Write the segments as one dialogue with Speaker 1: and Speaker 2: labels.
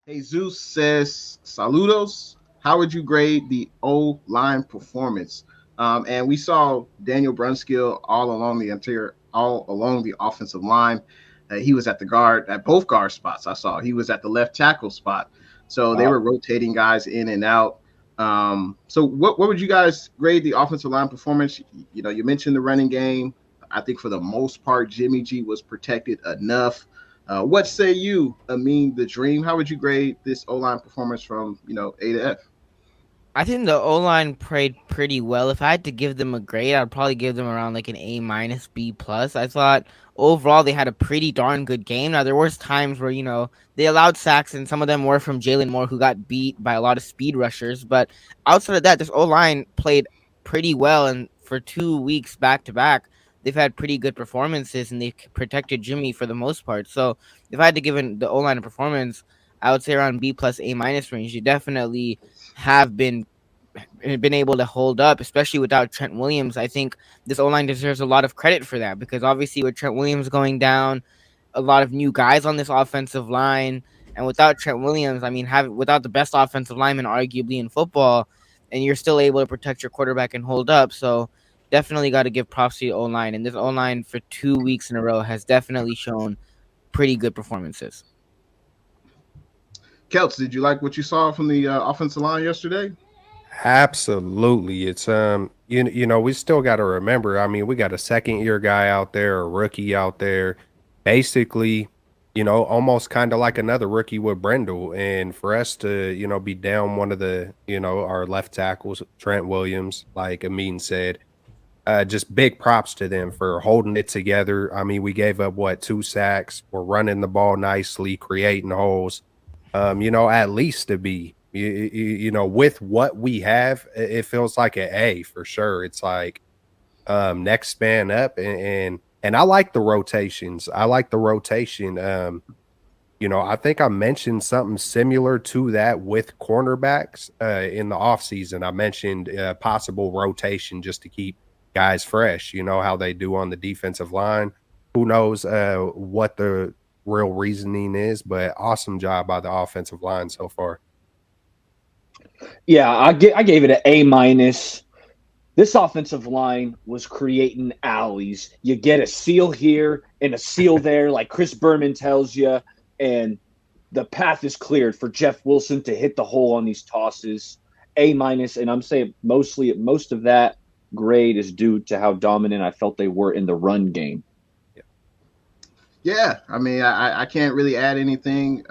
Speaker 1: Jesus says, "Saludos. How would you grade the O line performance?" And we saw Daniel Brunskill all along the offensive line. He was at the guard at both guard spots. I saw he was at the left tackle spot. So they
Speaker 2: Uh,
Speaker 1: were rotating guys in and out. So what would you guys grade the offensive line performance? You know, you mentioned the running game. I think for the most part, Jimmy G was protected enough. What say you, Amin the Dream? How would you grade this O line performance from A to F?
Speaker 3: I think the O line played pretty well. If I had to give them a grade, I'd probably give them around like an A minus B plus. I thought overall they had a pretty darn good game. Now there was times where they allowed sacks, and some of them were from Jalen Moore, who got beat by a lot of speed rushers. But outside of that, this O line played pretty well, and for 2 weeks back to back, they've had pretty good performances, and they've protected Jimmy for the most part. So if I had to give the O line a performance, I would say around B plus A minus range. You definitely have been able to hold up, especially without Trent Williams. I think this O line deserves a lot of credit for that because obviously with Trent Williams going down, a lot of new guys on this offensive line, and without Trent Williams, I mean, without the best offensive lineman arguably in football, and you're still able to protect your quarterback and hold up. So definitely got to give props to the O line, and this O line for 2 weeks in a row has definitely shown pretty good performances.
Speaker 1: Kelts, did you like what you saw from the offensive line yesterday?
Speaker 2: Absolutely. It's we still got to remember. I mean, we got a second year guy out there, a rookie out there, basically, almost kind of like another rookie with Brendel. And for us to, be down one of the, our left tackles, Trent Williams, like Amin said, just big props to them for holding it together. I mean, we gave up two sacks. We're running the ball nicely, creating holes. At least to be, with what we have, it feels like an A for sure. It's like next man up, and I like the rotations. I like the rotation. I think I mentioned something similar to that with cornerbacks in the offseason. I mentioned possible rotation just to keep guys fresh. You know how they do on the defensive line. Who knows what the real reasoning is, but awesome job by the offensive line so far.
Speaker 4: Yeah, I gave it an A minus. This offensive line was creating alleys. You get a seal here and a seal there, like Chris Berman tells you, and the path is cleared for Jeff Wilson to hit the hole on these tosses. A minus, and I'm saying most of that grade is due to how dominant I felt they were in the run game.
Speaker 1: Yeah, I mean, I can't really add anything.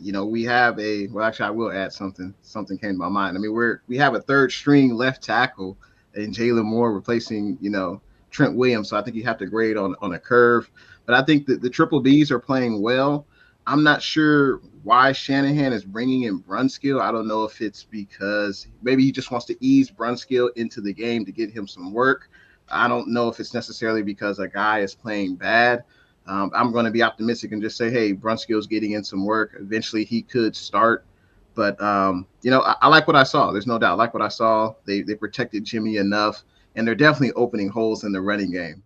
Speaker 1: We have actually, I will add something. Something came to my mind. I mean, we have a third string left tackle in Jalen Moore replacing, Trent Williams. So I think you have to grade on a curve. But I think that the triple Bs are playing well. I'm not sure why Shanahan is bringing in Brunskill. I don't know if it's because maybe he just wants to ease Brunskill into the game to get him some work. I don't know if it's necessarily because a guy is playing bad. I'm going to be optimistic and just say, hey, Brunskill's getting in some work. Eventually, he could start. But I like what I saw. There's no doubt. I like what I saw. They protected Jimmy enough, and they're definitely opening holes in the running game.